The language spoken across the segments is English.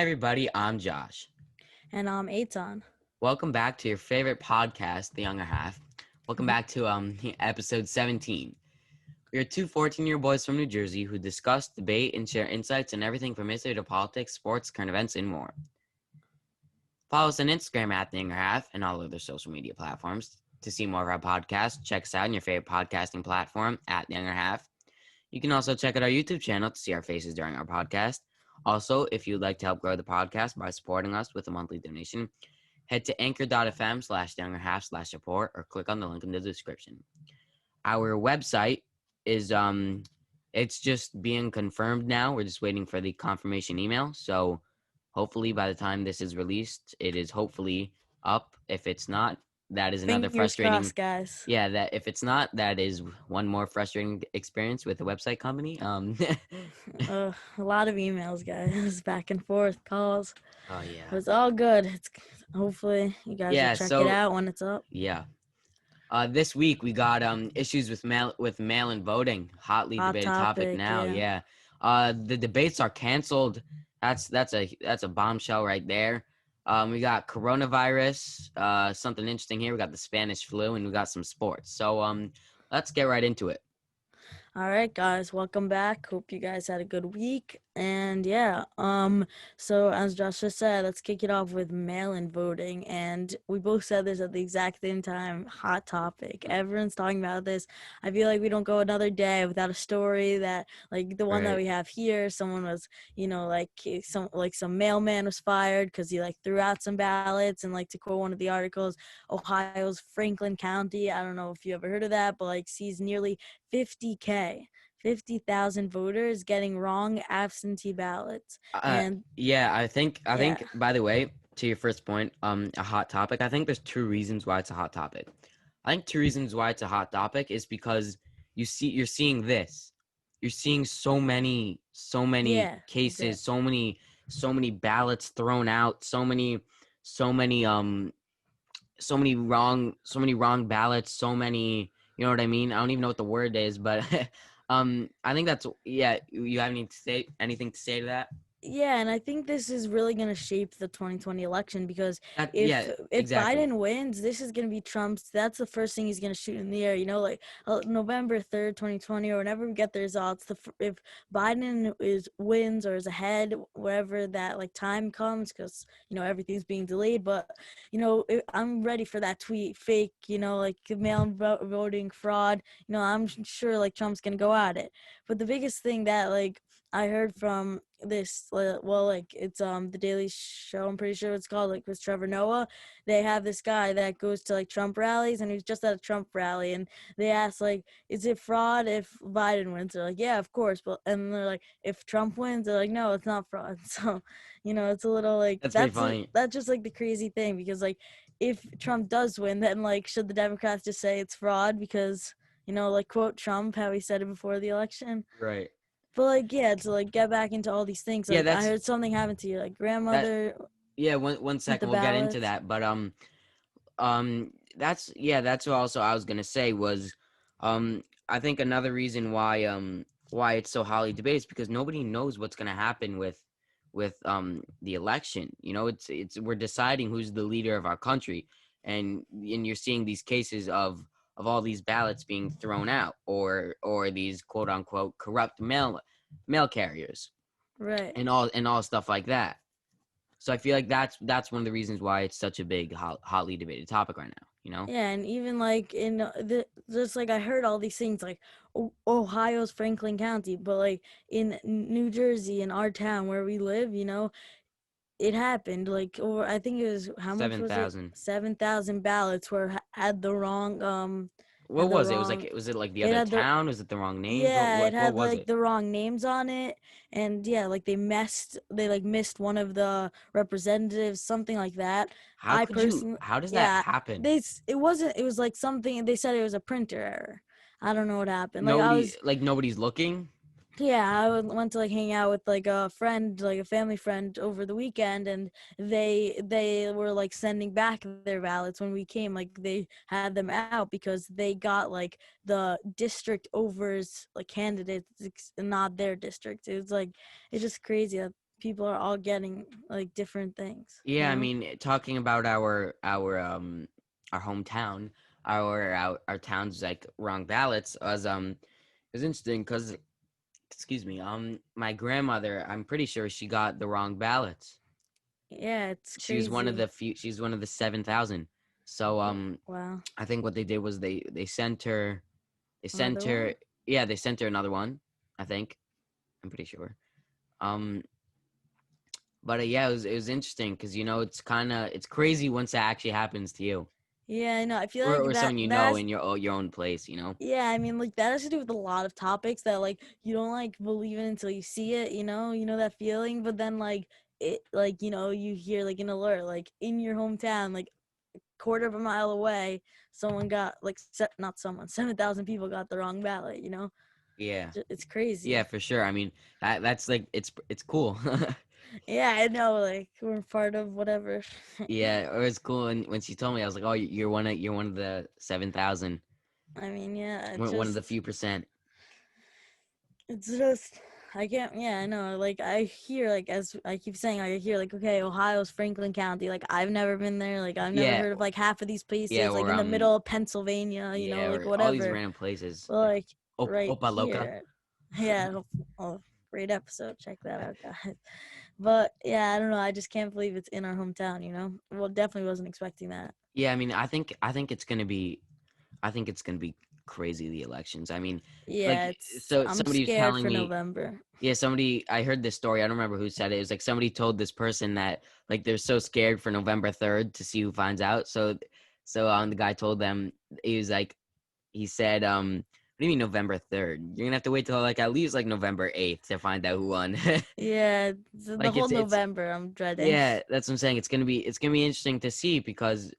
everybody, I'm Josh. And I'm Eitan. Welcome back to your favorite podcast, The Younger Half. Welcome back to episode 17. We are two 14-year boys from New Jersey who discuss, debate, and share insights on everything from history to politics, sports, current events, and more. Follow us on Instagram at The Younger Half and all other social media platforms. To see more of our podcasts, check us out on your favorite podcasting platform at The Younger Half. You can also check out our YouTube channel to see our faces during our podcast. Also, if you'd like to help grow the podcast by supporting us with a monthly donation, head to anchor.fm/youngerhalf/support or click on the link in the description. Our website is it's just being confirmed now. We're just waiting for the confirmation email. So hopefully by the time this is released, it is hopefully up. If it's not, that is another Fingers frustrating. crossed, guys. Yeah, that if it's not, that is one more frustrating experience with the website company. A lot of emails, guys, back and forth, calls. Oh yeah. But it's all good. Hopefully you guys will Yeah, check it so out when it's up. yeah. This week we got issues with mail-in voting, hotly Hot debated topic topic, now. yeah. Yeah. The debates are canceled. That's a bombshell right there. We got coronavirus, something interesting here. We got the Spanish flu, and we got some sports. So let's get right into it. All right, guys, welcome back. Hope you guys had a good week. And yeah, so as Josh just said, let's kick it off with mail-in voting. And we both said this at the exact same time. Hot topic. Everyone's talking about this. I feel like we don't go another day without a story that, like the one that Right. we have here, someone was, like some mailman was fired because he like threw out some ballots. And like to quote one of the articles, Ohio's Franklin County. I don't know if you ever heard of that, but like sees nearly 50,000 voters getting wrong absentee ballots. And Yeah, I think yeah, by the way, to your first point, a hot topic. I think there's two reasons why it's a hot topic. I think two reasons why it's a hot topic is because you're seeing this. You're seeing so many yeah, cases, exactly. so many ballots thrown out, so many so many wrong ballots, so many, you know what I mean? I don't even know what the word is, but I think that's, yeah, you have anything to say to that? Yeah, and I think this is really going to shape the 2020 election because That if yeah, if exactly. Biden wins, this is going to be Trump's. That's the first thing he's going to shoot in the air. Like November 3rd, 2020, or whenever we get the results. If Biden wins or is ahead, wherever that like time comes, because everything's being delayed. But I'm ready for that tweet, fake. Like mail-in voting fraud. I'm sure like Trump's going to go at it. But the biggest thing that like I heard from this, like it's the Daily Show, I'm pretty sure it's called, like with Trevor Noah. They have this guy that goes to like Trump rallies, and he's just at a Trump rally, and they ask like, is it fraud if Biden wins? They're like, yeah, of course. But and they're like, if Trump wins, they're like, no, it's not fraud. So it's a little like That's pretty funny. that's just like the crazy thing, because like if Trump does win, then like should the Democrats just say it's fraud because like quote Trump, how he said it before the election? Right. But like, yeah, to like get back into all these things, Yeah, like I that's heard something happened to your like that. grandmother Yeah, one with the second, we'll get into ballots. that. But that's what also I was gonna say was, I think another reason why it's so hotly debated is because nobody knows what's gonna happen with the election. It's we're deciding who's the leader of our country, and you're seeing these cases of all these ballots being thrown out, or these quote unquote corrupt mail carriers, Right. and all stuff like that. So I feel like that's one of the reasons why it's such a big hotly debated topic right now. Yeah, and even like in just like I heard all these things like Ohio's Franklin County, but like in New Jersey, in our town where we live, it happened like over, I think it was, how much Seven was it? thousand. 7,000 ballots were had the wrong What had the was it? wrong Was it like the it other had the town? Was it the wrong names? What Yeah, it what what had was like it? the wrong names on it, and yeah, like they like missed one of the representatives, something like that. I personally, How does that yeah, happen? it wasn't. It was like something they said it was a printer error. I don't know what happened. Like Nobody's looking. yeah, went to like hang out with like a friend, like a family friend over the weekend, and they were like sending back their ballots when we came. Like they had them out because they got like the district overs like candidates, not their district. It was like it's just crazy people are all getting like different things. You Yeah, I know? mean, talking about our hometown, our town's like wrong ballots was interesting because excuse me, my grandmother, I'm pretty sure she got the wrong ballots. Yeah, it's She was one of crazy. the few. She's one of the 7,000. So Wow, I think what they did was they sent her they sent another her one. yeah they sent her another one. I think I'm pretty sure. Um, but yeah, it was interesting because it's crazy once that actually happens to you Yeah, I know. I feel or like that someone you know that's in your own place. You know. yeah, I mean like that has to do with a lot of topics that like you don't like believe it until you see it, you know? You know that feeling, but then like it like, you know, you hear like an alert like in your hometown, like quarter of a mile away, someone got like not someone, 7,000 people got the wrong ballot, you know? Yeah. It's Yeah, crazy. for sure. I mean, that's like it's cool. Yeah, I know like we're part of whatever. Yeah, it was cool. And when she told me, I was like, "Oh, you're one of the 7,000, I mean, yeah, one of the few percent." it's just I can't. Yeah, I know. Like I hear, like as I keep saying, I hear like okay, Ohio's Franklin County. Like I've never been there. Like I've never Yeah, heard of like half of these yeah, places. Like or in the middle of Pennsylvania, you know, yeah, like or all these whatever. random places But like like right Opa Loca. here, yeah. Oh, great episode. Check that out, guys. But yeah, I don't know. I just can't believe it's in our hometown. You know, well, definitely wasn't expecting that. Yeah, I mean, I think it's gonna be crazy the elections. I mean, Yeah, like it's. so I'm somebody was scared telling for me, November. yeah, somebody I heard this story. I don't remember who said it. It was like somebody told this person that like they're so scared for November 3rd to see who finds out. So the guy told them he was like he said what do you mean November 3rd? You're gonna have to wait till like at least like November 8th to find out who won. Yeah, the Like whole it's November I'm dreading. yeah, that's what I'm saying. It's gonna be interesting to see because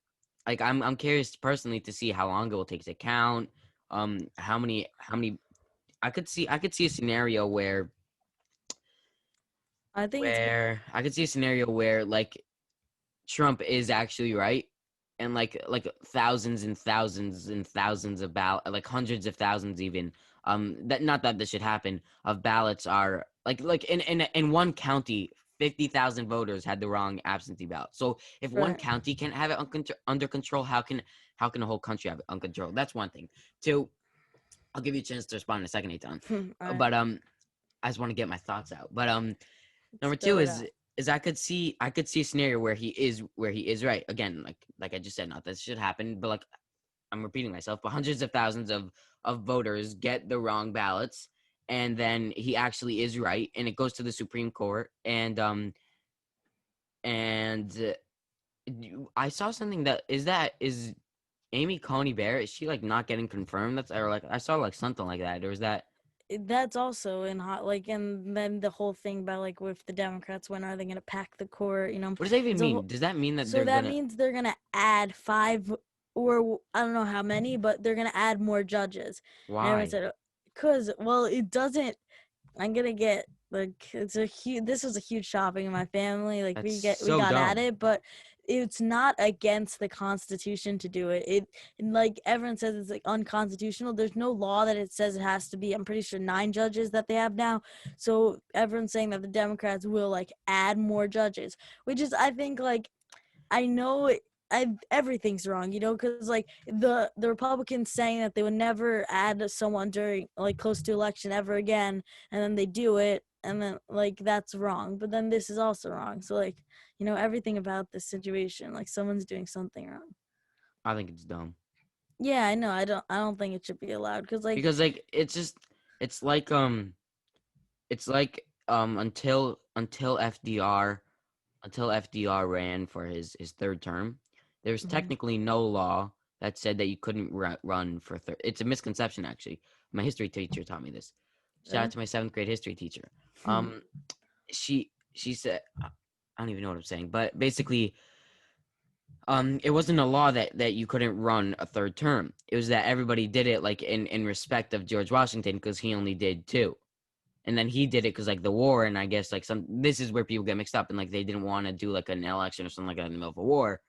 like I'm curious personally to see how long it will take to count. How many I could see a scenario I think it's where I could see a scenario where like Trump is actually right and like thousands and thousands and thousands of like hundreds of thousands even that not that this should happen of ballots are like in one county 50,000 voters had the wrong absentee ballot. So if one right. county can't have it under control, how can a whole country have it under control? That's one thing. Two, I'll give you a chance to respond in a second, Ethan. All right, But I just want to get my thoughts out. But number two spill it out. is I could see a scenario where he is right again, like I just said, not that this should happen, but like I'm repeating myself, but hundreds of thousands of voters get the wrong ballots, and then he actually is right, and it goes to the Supreme Court, and I saw something that is Amy Coney Barrett. Is she like not getting confirmed? That's or like I saw like something like that. Or is that That's also in hot like, and then the whole thing about like if the Democrats win, are they gonna pack the court? You know, what does that even it's a mean? Does that mean that so they're that gonna means they're gonna add five or I don't know how many, but they're gonna add more judges. And everyone why? said, because well, it doesn't. I'm gonna get like it's a huge. This was a huge shopping in my family. Like That's we so got at dumb. it, but it's not against the Constitution to do it. It and like everyone says it's like unconstitutional. There's no law that it says it has to be. I'm pretty sure 9 judges that they have now. So everyone's saying that the Democrats will like add more judges, which is I think like I know everything's wrong, you know, because like the Republicans saying that they would never add someone during like close to election ever again, and then they do it, and then like that's wrong. But then this is also wrong. So like you know everything about this situation, like someone's doing something wrong. I think it's dumb Yeah, I know. I don't think it should be allowed because like because like it's like until FDR ran for his third term, there was mhm, technically no law that said that you couldn't run for third. It's a misconception actually. My history teacher taught me this. Shout out really. to my seventh grade history teacher. Um, she said I don't even know what I'm saying, but basically it wasn't a law that you couldn't run a third term. It was that everybody did it like in respect of George Washington because he only did two, and then he did it because like the war, and I guess like some this is where people get mixed up, and like they didn't want to do like an election or something like that in the middle of a war.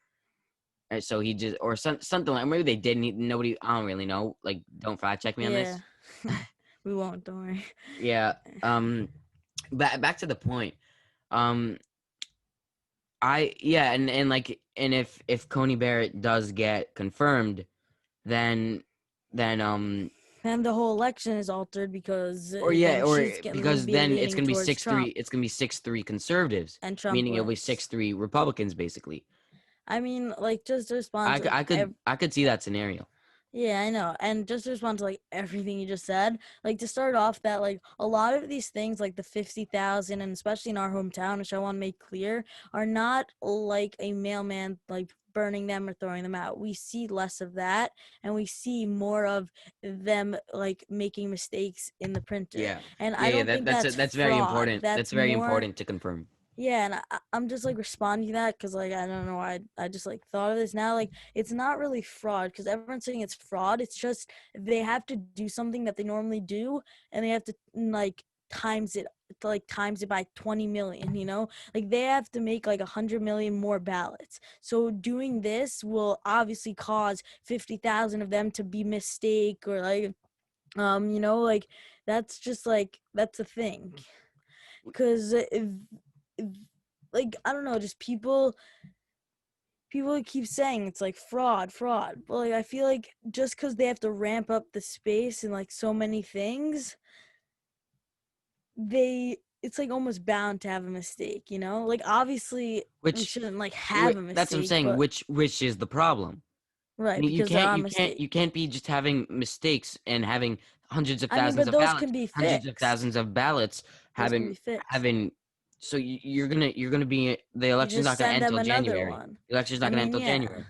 And so he just or something like maybe they didn't. Nobody, I don't really know. Like, don't fact check me on Yeah, this. we won't. Don't worry. Yeah. Back to the point. Um, and like, and if Coney Barrett does get confirmed, then then And the whole election is altered because or yeah, then or she's gonna because be then it's leaning gonna be towards 6-3. Trump, It's gonna be 6-3 conservatives, and Trump meaning it'll be wins. 6-3 Republicans, basically. I mean, like, just to respond I, to c- I could I could see that scenario. yeah, I know. And just to respond to like everything you just said, like to start off that like a lot of these things like the 50,000 and especially in our hometown, which I want to make clear, are not like a mailman like burning them or throwing them out. We see less of that and we see more of them like making mistakes in the printer. Yeah, And I yeah. don't think that's That's very fraud. important. That's That's very more important to confirm. yeah, and I'm just like responding to that because like I don't know why I just like thought of this now. Like it's not really fraud because everyone's saying it's fraud. It's just they have to do something that they normally do, and they have to like times it by 20 million. You know, like they have to make like 100 million more ballots. So doing this will obviously cause 50,000 of them to be mistake or like you know like that's just like that's a thing because like I don't know, just people keep saying it's like fraud. But like I feel like just because they have to ramp up the space and like so many things, they it's like almost bound to have a mistake, you know? Like obviously we Which, shouldn't like have a that's what I'm mistake, saying. but Which is the problem? right, because there are mistakes. You can't be just having mistakes and having I mean, but those can be hundreds of fixed. thousands of ballots Those can be fixed. having. So you're gonna be the You election's just not gonna send end them till another January. one. The election's I not gonna end mean, till yeah. January.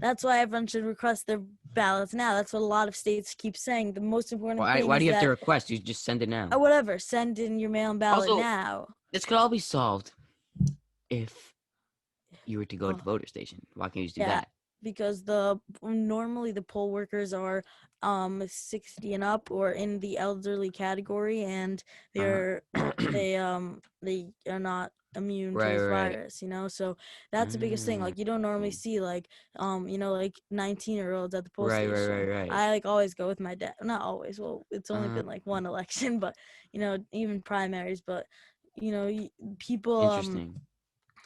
That's why everyone should request their ballots now. That's what a lot of states keep saying. The most important thing Why do is you have to that request? You just send it now. whatever, send in your mail-in ballot Also, now. this could all be solved if you were to go to Oh, the voter station. Why can't you just do yeah, that? because the normally the poll workers are 60 and up or in the elderly category, and Uh they're huh. they are not immune to Right, this right. virus, you know. So that's the biggest thing. Mm, Like you don't normally mm. see like you know like 19-year-olds at the poll Right, station. right. I like always go with my dad. Not always. Well, it's only Uh, been like one election, but you know even primaries. But you know people interesting.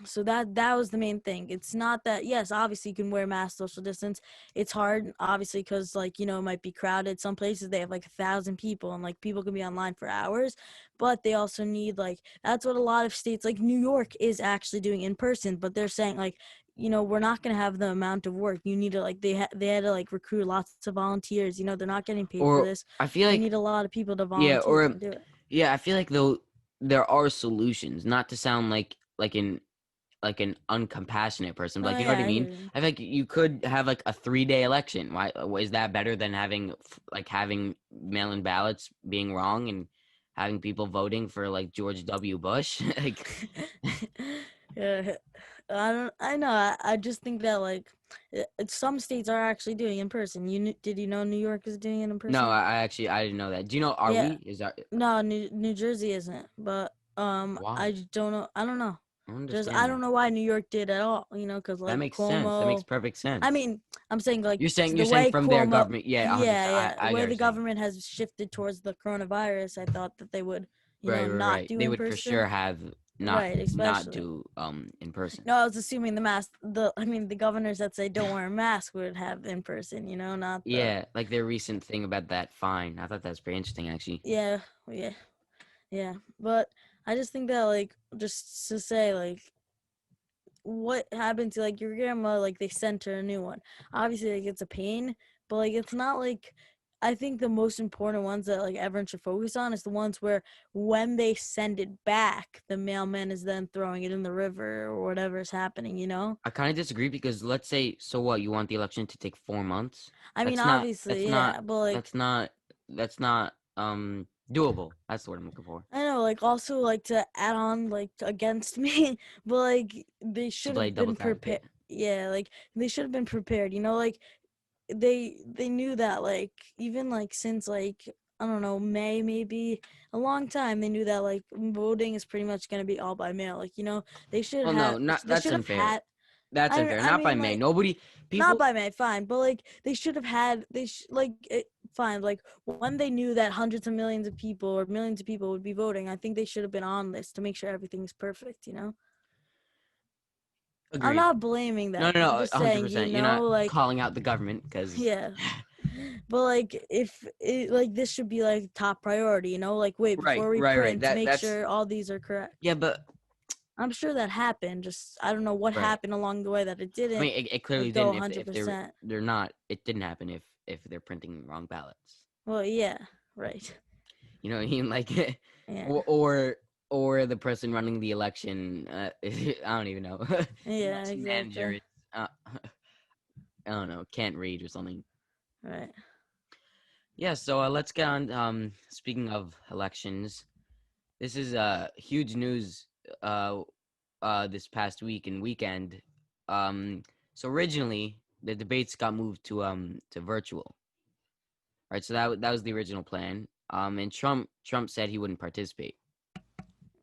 so that was the main thing. It's not that yes obviously you can wear masks, social distance. It's hard obviously because like you know it might be crowded. Some places they have like 1,000 people and like people can be online for hours, but they also need like that's what a lot of states like New York is actually doing in person, but they're saying like you know we're not going to have the amount of work you need to like they had to like recruit lots of volunteers, you know they're not getting paid for Or this. I feel They like need a lot of people to yeah, volunteer or and do it. yeah, I feel like though there are solutions. Not to sound like an uncompassionate person, but Oh like you know what yeah, I I mean. agree. I feel like you could have like a 3-day election. Why is that better than having like having mail-in ballots being wrong and having people voting for like George W. Bush? Like, Yeah, I know. I just think that like some states are actually doing in person. Did you know New York is doing it in no, person? I actually I didn't know that. Do you know? Are Yeah. we? Is that No, New Jersey isn't. But I why? just don't know. I don't know. I don't Just I understand don't that. know why New York did at all. You know, because That like makes sense. That makes Cuomo. perfect I sense. mean, I'm saying like You're the saying way from their Cuomo. government. Yeah, Yeah, 100%. yeah. I The get way what the you're saying. government has shifted towards the coronavirus, I thought that they would, you know, not Right. do They in would for sure person. have Right, not especially. do in person. No, I was assuming the mask. I mean, the governors that say don't wear a mask would have in person. You know, not the. Yeah, like their recent thing about that fine. I thought that was pretty interesting, actually. Yeah, yeah, yeah. But I just think that like just to say like what happened to like your grandma, like they sent her a new one. Obviously, like it's a pain, but like it's not like. I think the most important ones that like everyone should focus on is the ones where when they send it back, the mailman is then throwing it in the river or whatever is happening. You know. I kind of disagree because let's say, so what? You want the election to take 4 months? I mean, That's not. That's obviously, not. yeah, but like That's not. That's not. Doable. That's the word I'm looking for. I know, like also like to add on like against me, but like they To should play have been devil's prepared. advocate. Yeah, like they should have been prepared. You know, like they knew that like even like since like I don't know May maybe a long time they knew that like voting is pretty much gonna be all by mail. Like you know Well, no, not they that's should have unfair. had. That's unfair. I Not by mean May. like Nobody. not People. by May, fine, but like they should have had like fine. Like when they knew that hundreds of millions of people or millions of people would be voting, I think they should have been on this to make sure everything's perfect. I'm Agreed. not blaming No, them. no, I'm no, just saying, 100%. You're not like, calling out the government because, yeah. But like, if it, like this should be like top priority, like wait right, before we right, right. print, That make that's sure all these are correct. yeah, but I'm sure that happened. Just I don't know what right. happened along the way that it I didn't mean, it clearly like go didn't. If they're 100%. they're not, it didn't happen if they're printing wrong ballots. Well, yeah, right. You know what I mean? Like, Yeah, or the person running the election. I don't even know. The yeah, election manager exactly. is, I don't know, can't read or something. Right. Yeah. So let's get on. Speaking of elections, this is huge news. This past week and weekend. So originally the debates got moved to virtual. Right. So that was the original plan. And Trump said he wouldn't participate,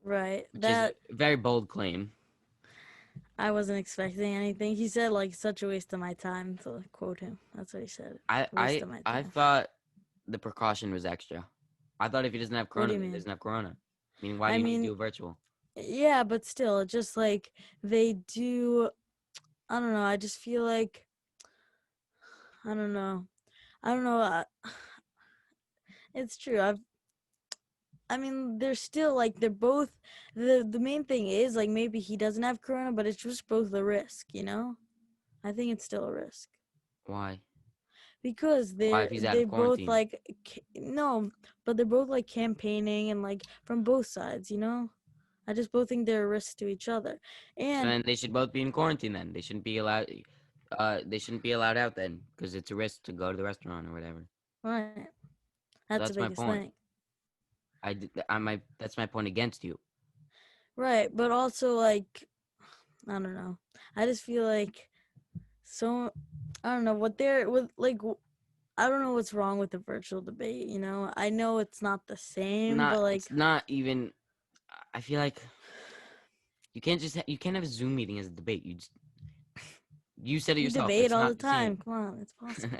Right. which is a That very bold claim. I wasn't expecting anything. He said like such a waste of my time to quote him. That's what he said. I Waste I of my I time. thought the precaution was extra. I thought if he doesn't have What do corona, you then he mean? doesn't have corona. Meaning, why do I you need to mean, do it virtual? yeah, but still, just like they do. I don't know. I just feel like I don't know. I don't know. It's true. I mean, they're still like they're both. The main thing is like maybe he doesn't have corona, but it's just both a risk. I think it's still a risk Why? because Why they're if he's out they of both quarantine? like no, but they're both like campaigning and like from both sides. I just both think they're a risk to each other. So And then they should both be in quarantine. Then they shouldn't be allowed. They shouldn't be allowed out then because it's a risk to go to the restaurant or whatever. right, So that's the that's my biggest point. thing. That's my point against you. Right, but also like I don't know. I just feel like so I don't know what they're with like I don't know what's wrong with the virtual debate. I know it's not the same, but It's like not even. I feel like you can't have a Zoom meeting as a debate. You said it we yourself. debate It's all the not the time. same. Come on, it's possible.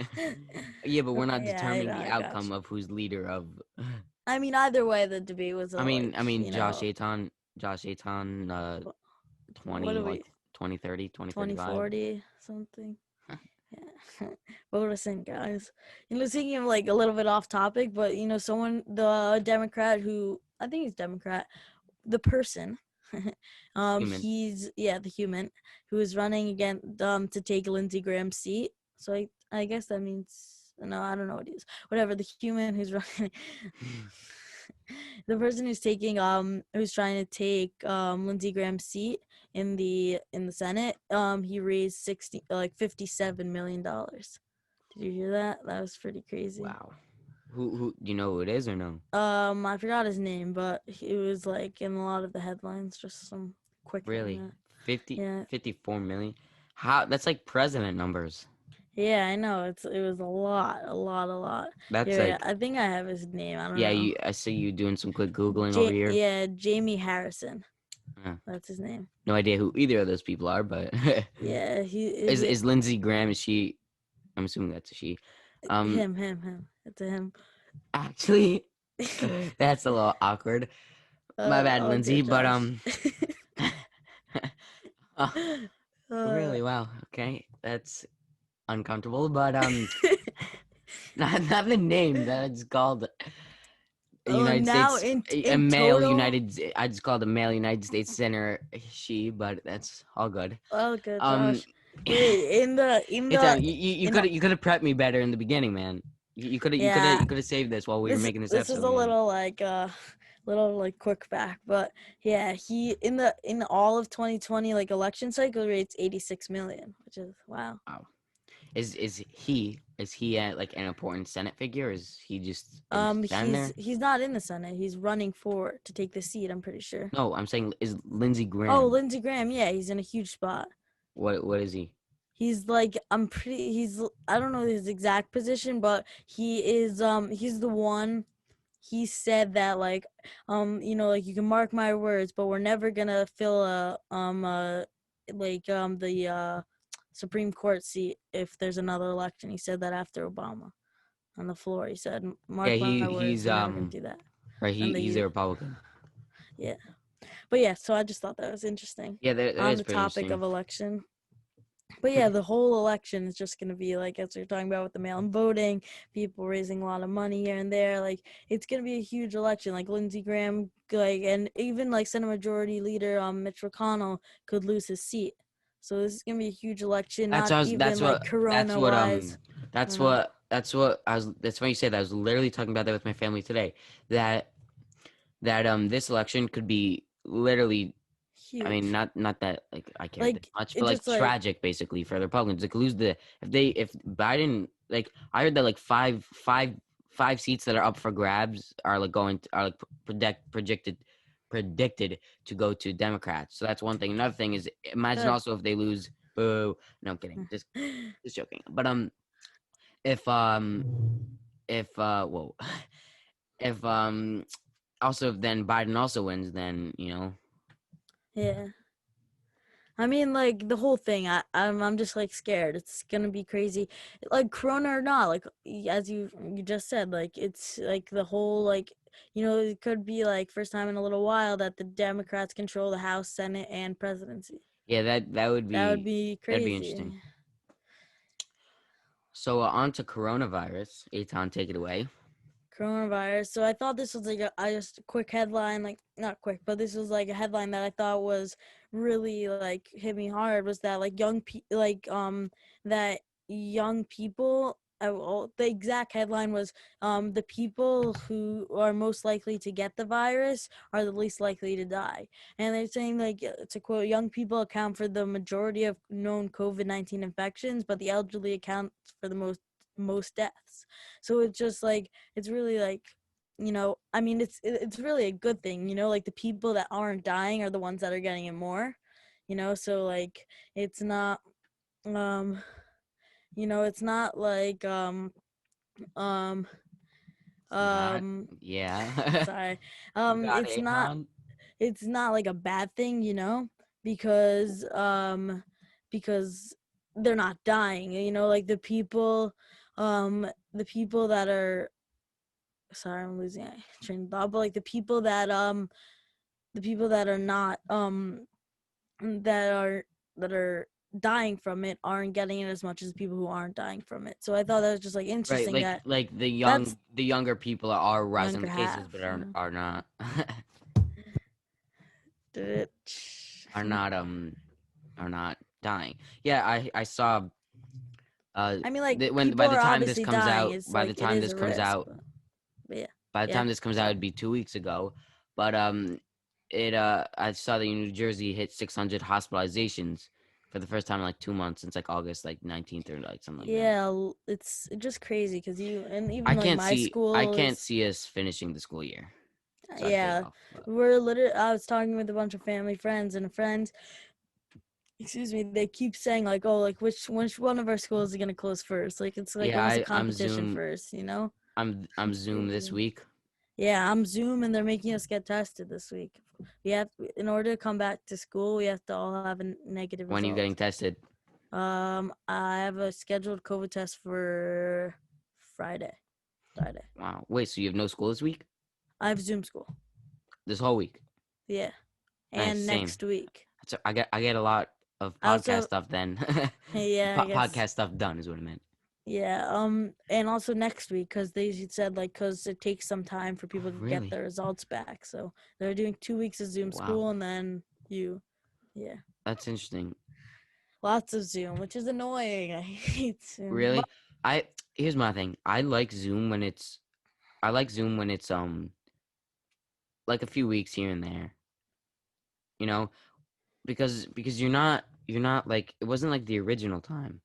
Yeah, but we're not Okay, yeah, I determining know, the I got outcome you. of who's leader of. I mean, either way, the debate was I mean, Josh Aiton, what 20 are like we, 2030, 2035. 2040 something? Yeah. But listen, guys. Speaking of like a little bit off topic, but the Democrat who I think he's Democrat, the person, Human. he's the human who is running again to take Lindsey Graham's seat. So I guess that means no, I don't know what it is. Whatever the human who's running, the person who's trying to take Lindsey Graham's seat in the Senate, he raised 57 million dollars. Did you hear that? That was pretty crazy. Wow. Who do you know who it is or no? I forgot his name, but it was like in a lot of the headlines. Just some quick thing Really? that 50, yeah, 54 million? How that's like president numbers. yeah, I know it was a lot, a lot, a lot. That's Yeah, like I think I have his name. I don't yeah, know. I see you doing some quick googling over here. Yeah, Jamie Harrison. Uh, That's his name. no idea who either of those people are, but Yeah, he is it is Lindsey Graham, is she, I'm assuming that's a she. Um him. It's a him. actually that's a little awkward. My bad, All Lindsay, good, but Josh. oh, uh, really? Wow. Okay, that's uncomfortable, but not the name. That's called a oh, United now States, in a in male total, United. I just called a male United States senator she, but that's all good. all good, Um, Josh. Wait, it's you could have prepped me better in the beginning, man. yeah, You could have saved this while we were this making this this is episode, a man. little like quick back, but yeah, he in all of 2020 like election cycle rates 86 million, which is wow. Wow. Is he like an important Senate figure? Or is he just stand He's there? he's not in the Senate. He's running for to take the seat. I'm pretty sure. No, I'm saying is Lindsey Oh, Graham. Lindsey Graham. Yeah, he's in a huge spot. What is he? He's like I don't know his exact position, but he's the one. He said that like like you can mark my words, but we're never gonna fill the Supreme Court seat if there's another election. He said that after Obama. on the floor. He said, Yeah, "Mark my words, he's we're never gonna do that." right. And He's a Republican. yeah, but yeah. So I just thought that was interesting Yeah, that on is the pretty topic interesting. of election. But yeah, the whole election is just gonna be like, as we are talking about with the mail-in voting, people raising a lot of money here and there. Like, it's gonna be a huge election. Like Lindsey Graham, like, and even like Senate Majority Leader Mitch McConnell could lose his seat. So this is gonna be a huge election. That's Not what I was, even like that's Corona what wise. that's We're not what that's what I was that's why you said that. I was literally talking about that with my family today. That this election could be literally, I mean, huge. not that like I care this Like much, it but like just like tragic basically for the Republicans. They could lose the if Biden, like I heard that like five seats that are up for grabs are like are like predicted to go to Democrats. So that's one thing. Another thing is, imagine good. also if they lose. Boo! No, I'm kidding. Just joking. But if whoa, if also if then Biden also wins, then Yeah. I mean, like the whole thing. I'm just like scared. It's gonna be crazy, like Corona or not. Like as you just said, like it's like the whole like it could be like first time in a little while that the Democrats control the House, Senate, and presidency. yeah, that would That would be be that'd be interesting. crazy. So on to coronavirus. Eitan, take it away. Coronavirus. So I thought this was like a just a quick headline, like not quick, but this was like a headline that I thought was really like hit me hard. Was that like that young people. Well, the exact headline was the people who are most likely to get the virus are the least likely to die. And they're saying, like, to quote, young people account for the majority of known COVID-19 infections, but the elderly account for the most deaths. So it's just like it's really like I mean it's really a good thing, like the people that aren't dying are the ones that are getting it more, so like it's not um it's not like um It's not. um Yeah. sorry, You got it's it, not Eitan. like a bad thing, because because they're not dying, like the people that are sorry, I'm losing my train of thought, but like the people that are not that are that are dying from it aren't getting it as much as the people who aren't dying from it. So I thought that was just like Right, interesting that like that's the younger people are rising younger the cases, but half. are not are not are not dying. Yeah, I saw I mean, like when people by the are time this obviously comes dying. out, It's like it is a risk, but yeah, by the yeah. time this comes out, Sorry. it'd be 2 weeks ago. But it I saw that New Jersey hit 600 hospitalizations for the first time in like 2 months since like August like 19th or like something like that. Yeah, it's just crazy because and even like my I school can't is see us finishing the school year. Sorry to cut you yeah. off. But We're literally. I was talking with a bunch of family friends and friends. Excuse me. They keep saying like, oh, like which one of our schools is gonna close first? Like it's like yeah, almost a I'm competition Zoom. first. I'm It's Zoom this crazy. week. Yeah, I'm Zoom, and they're making us get tested this week. We have, in order to come back to school, we have to all have a negative When are you result. getting tested? I have a scheduled COVID test for Friday. Friday. Wow. Wait, so you have no school this week? I have Zoom school. This whole week? Yeah, Nice, and same. next week. So I get a lot of I podcast also, stuff then. yeah, I guess. Podcast stuff done is what I meant. Yeah, and also next week because they said like because it takes some time for Oh, people to get really? their results back, so they're doing 2 weeks of Zoom Wow. school and then yeah, That's interesting. lots of Zoom, which is annoying. I hate Zoom, but Really? I Here's my thing. I like Zoom when it's like a few weeks here and there. You know, because you're not like it wasn't like the original time.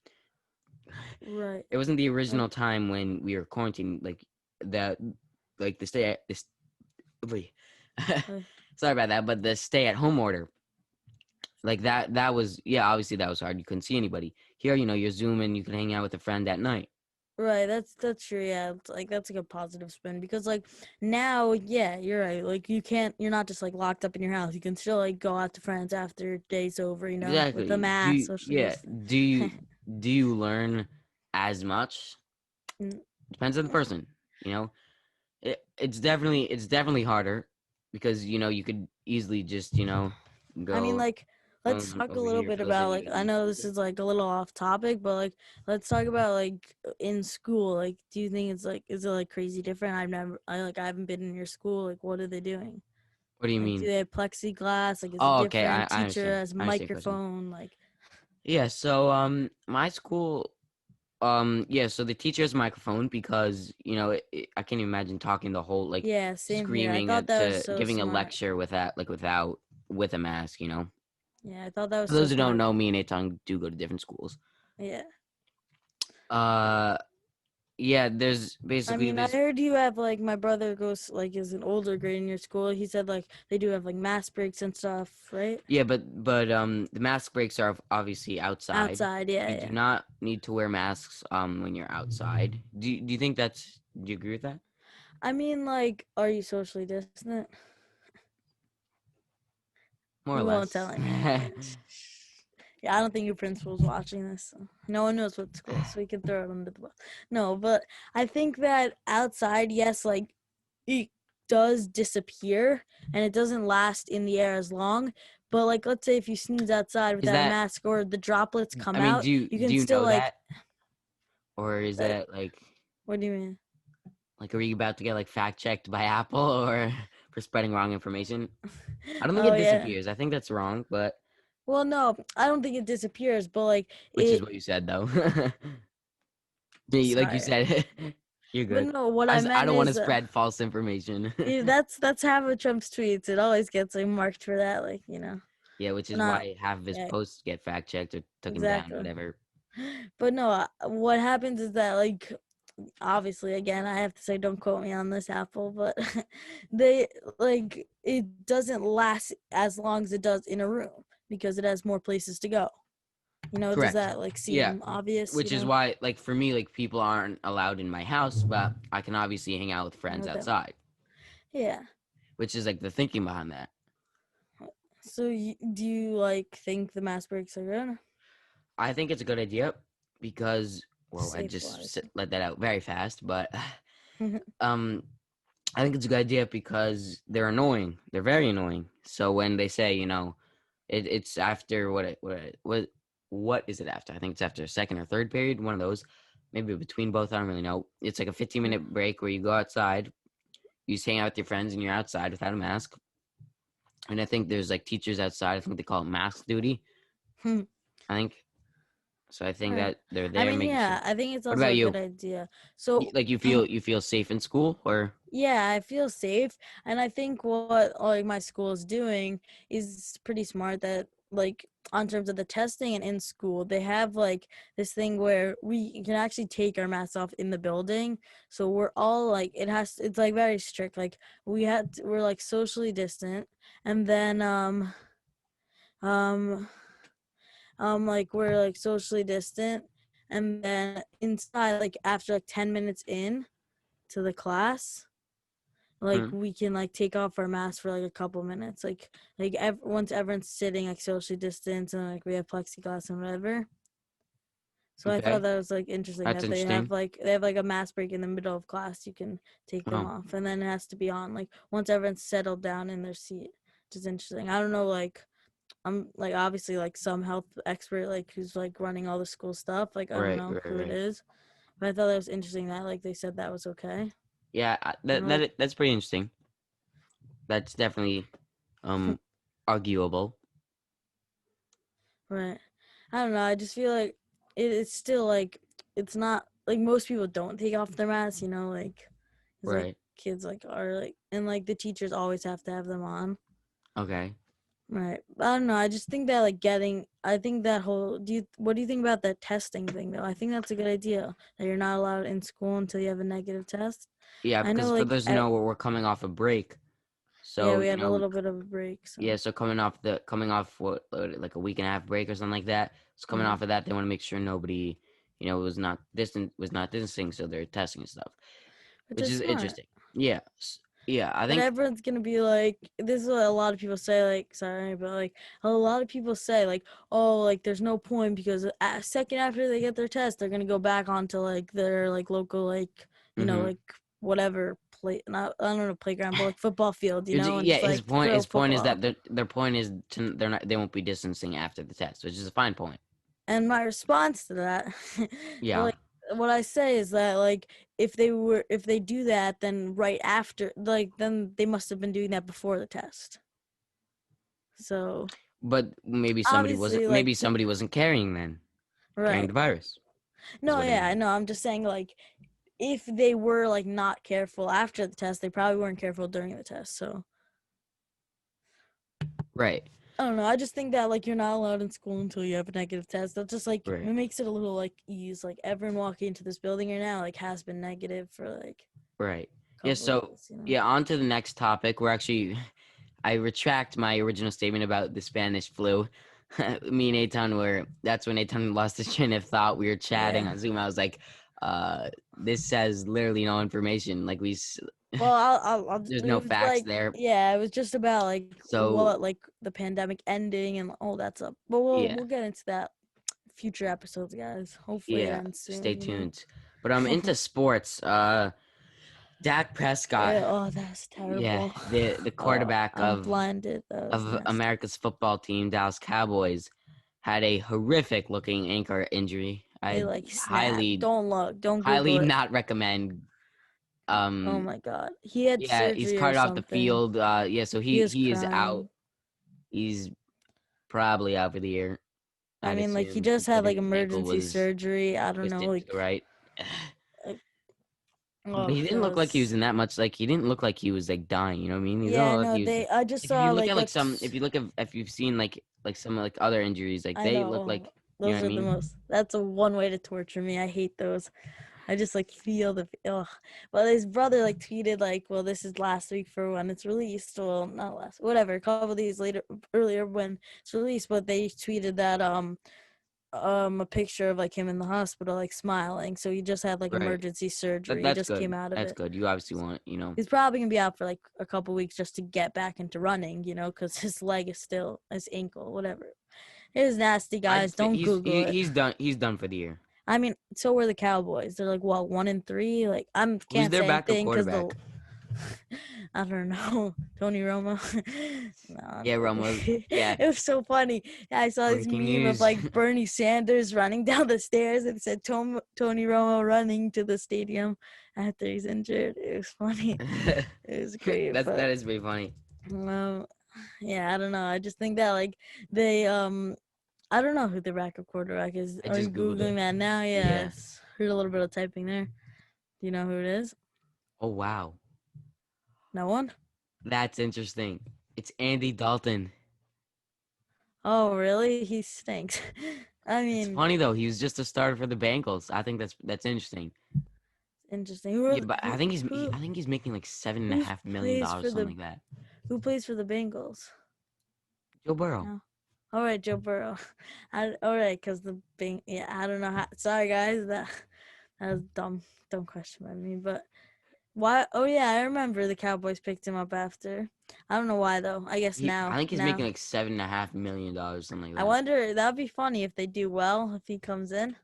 right, It wasn't the like original time when we were quarantined like that like the stay at this wait. uh, Sorry about that, but the stay at home order like that was, yeah, obviously that was hard. You couldn't see anybody. Here, you're zooming, you can hang out with a friend at night. right. That's true. Yeah, it's like that's like a positive spin because like now, yeah, you're right. Like you're not just like locked up in your house. You can still like go out to friends after day's over. With the Exactly. mask, social Yeah, distance. do you learn as much? Depends on the person. You know, it's definitely harder because you could easily just I mean, go like, let's talk a over little here bit for those that about, need like, to I eat know this something. is like a little off topic, but like, let's talk about like in school. Like, do you think it's like, is it like crazy different? I haven't been in your school. Like, what are they doing? What do you Like, do mean? they have plexiglass? Like, is it Oh, okay. I, different? I Teacher understand. has I understand your question. microphone. Like, Yeah. So my school. Yeah. So the teacher has a microphone because I can't even imagine talking the whole like yeah, same here. I screaming thought that was to so giving a smart. lecture without with a mask. Yeah, I thought that was For so those who don't smart. know, me and Atong do go to different schools. Yeah. Uh, yeah. There's I basically mean, I this. heard you have like my brother goes like is an older grade in your school. He said like they do have like mass breaks and stuff, right? Yeah, but the mask breaks are obviously outside. Outside, You yeah, do yeah. not need to wear masks when you're outside. Do you think that's do you agree with that? I mean, like, are you socially distant? More or You won't tell less. anyone. Yeah. Yeah, I don't think your principal's watching this. So no one knows what school, so we can throw it under the bus. No, but I think that outside, yes, like it does disappear and it doesn't last in the air as long. But like, let's say if you sneeze outside Is without a that mask or the droplets I come mean, out, do you you do can you still know like. that or is Uh, that what do you mean? like are you about to get like fact checked by Apple or for spreading wrong information? I don't think Oh it yeah. disappears. I think that's wrong, but Well, no, I don't think it disappears, but like which is it. what you said though. Like you Sorry, said, you're but good. no, what I, I s- I meant don't want to is. spread false information. That's half of Trump's tweets. It always gets like marked for that, like Yeah, which is not why half of his yeah, posts get fact checked or taken down, exactly. whatever. But no, what happens is that like obviously again I have to say don't quote me on this Apple, but they like it doesn't last as long as it does in a room because it has more places to go. Does Correct. that like Yeah, seem obvious? which is why, like for me, like people aren't allowed in my house, but I can obviously hang out with friends With them. outside, Yeah. which is like the thinking behind that. So do you like think the mass breaks are good? I think it's a good idea because, well, I Safe just wise. let that out very fast, but um, I think it's a good idea because they're annoying. They're very annoying. So when they say, it's after what is it after? I think it's after second or third period, one of those, maybe between both. I don't really know. It's like a 15-minute break where you go outside, you just hang out with your friends, and you're outside without a mask. And I think there's like teachers outside. I think they call it mask duty. I think so. I think Right. that they're I there mean, making sure. yeah, I think it's What also about a good you? idea. So, Like you feel safe in school or yeah, I feel safe, and I think what like my school is doing is pretty smart. That like on terms of the testing and in school, they have like this thing where we can actually take our masks off in the building. So we're all like, it's like very strict. Like we're like socially distant, and then um like we're like socially distant, and then inside like after like 10 minutes in to the class, like hmm, we can like take off our mask for like a couple minutes, once everyone's sitting like socially distanced and like we have plexiglass and whatever. So I thought okay? that was like interesting That's that interesting. they have like a mask break in the middle of class. You can take them Oh, off, and then it has to be on like once everyone's settled down in their seat, which is interesting. I don't know, like I'm like obviously like some health expert like who's like running all the school stuff. Like I don't right, know right, who it right. is, but I thought that was interesting that like they said that was okay. Yeah, And like that's pretty interesting. That's definitely um arguable. right, I don't know. I just feel like it's still like it's not like most people don't take off their masks. Like because like Right. kids like are like and like the teachers always have to have them on. Okay. Right. I don't know. I just think that like I think that whole what do you think about that testing thing though? I think that's a good idea that you're not allowed in school until you have a negative test. Yeah, I know because for like those who know, we're coming off a break, yeah, so we had a little bit of a break, yeah, so so coming off like a week and a half break or something like that. So coming mm, off of that, they want to make sure nobody, was not distancing, so they're testing and stuff, which which is is smart. interesting. Yeah, yeah, I But think everyone's gonna be like, this is what a lot of people say. Like, sorry, but like a lot of people say, like, oh, like there's no point because a second after they get their test, they're gonna go back onto like their like local like Mm-hmm. like whatever play, not I don't know playground, but like football field, and Yeah, just his like point. throw His point is football. that their point is they won't be distancing after the test, which is a fine point. And my response to that, or Yeah, like what I say is that like if they do that, then right after, like then they must have been doing that before the test. So but maybe somebody wasn't. obviously, Maybe like somebody wasn't carrying then, carrying right. the virus. Is No, what it yeah, I is. know. I'm just saying like if they were like not careful after the test, they probably weren't careful during the test. So Right. I don't know. I just think that like you're not allowed in school until you have a negative test. That just like it Right. makes it a little like ease. Like everyone walking into this building right now like has been negative for like Right. a Yeah. couple of So days. yeah, on to the next topic. We're actually I retract my original statement about the Spanish flu. Me and Aton were. That's when Aton lost his train of thought. We were chatting Yeah. on Zoom. I was like, "This says literally no information. Like Well, there's it no was facts like, there." yeah, it was just about like So what like the pandemic ending and all that stuff. But yeah, we'll get into that future episodes, guys. Hopefully it yeah. ends Stay soon. tuned. But I'm into sports. Dak Prescott. Yeah, oh, that's Yeah, terrible. the Oh, quarterback I'm blinded. That was of nasty. America's football team, Dallas Cowboys, had a horrific looking ankle injury. It I like snapped. highly Don't look. Don't highly Google it. not recommend. Oh my God. He had Yeah, he's surgery or carted off the something. field. Yeah, so He was he is out. crying. He's probably out for the year. I I'd mean, like he assume, just had like considering his ankle emergency was surgery. I don't know. twisted to the Like, right. like But oh, he it didn't look like he was was. in that much. Like he didn't look like he was like dying. You know what I mean? He didn't Yeah, look like no, he was. they. I just Like if you saw look like at like some, that's. if you've seen like some like other injuries, like I they look know. like you know Those what I are the mean? most. That's a one way to torture me. I hate those. I just like feel the. Ugh. Well, his brother like tweeted like, well, this is last week for when it's released. Well, not last, whatever. A couple of days later, earlier when it's released, but they tweeted that a picture of like him in the hospital like smiling. So he just had like Right. emergency surgery. He That's just came good. out of That's it. good. You obviously want He's probably gonna be out for like a couple weeks just to get back into running, because his leg is still his ankle, whatever. It is nasty, I guys. just think Don't Google it. he's done. He's done for the year. I mean, so were the Cowboys. They're like, well, 1-3. Like, I Who's can't their say backup anything because quarterback? I don't know, Tony Romo. Yeah, No, Romo. Yeah, it was so funny. I saw this breaking meme of news. like Bernie Sanders running down the stairs and it said Tony Romo running to the stadium after he's injured. It was funny. It was great, but That is pretty funny. um, yeah, I don't know. I just think that like they I don't know who the backup quarterback is. I Are you just googled googling it. that now? Yeah, Yeah. I heard a little bit of typing there. Do you know who it is? Oh wow, No one? that's interesting. It's Andy Dalton. Oh, really? He stinks. I It's mean, funny though. He was just a starter for the Bengals. I think that's interesting. interesting. Yeah, but I think he's making like Who plays $7.5 million, for the something like that. Bengals? Joe Burrow. No. All right, Joe Burrow. All right, because yeah, I don't know how. Sorry, guys, that was dumb question by me. But why? Oh yeah, I remember the Cowboys picked him up after. I don't know why though. I guess I now, think he's making like $7.5 million, something like I that. wonder. That'd be funny if they do well if he comes in.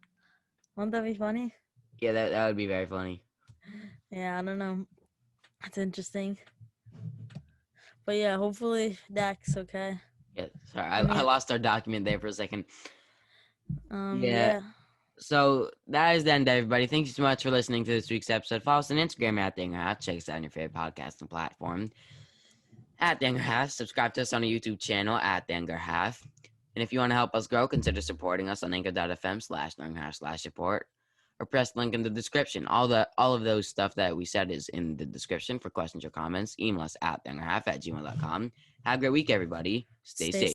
Wouldn't that be funny? Yeah, that would be very funny. Yeah, I don't know. That's interesting. But yeah, hopefully Dak's okay. Yeah, sorry, I I mean, lost our document there for a second. Yeah. yeah. So that is the end, everybody. Thank you so much for listening to this week's episode. Follow us on Instagram at @TheYoungerHalf. Check us out on your favorite podcasting platform @TheYoungerHalf. Subscribe to us on our YouTube channel @TheYoungerHalf. And if you want to help us grow, consider supporting us on anchor.fm/TheYoungerHalf/support, or press the link in the description. All of those stuff that we said is in the description. For questions or comments, email us @TheYoungerHalf@gmail.com. Have a great week, everybody. Stay Stay safe.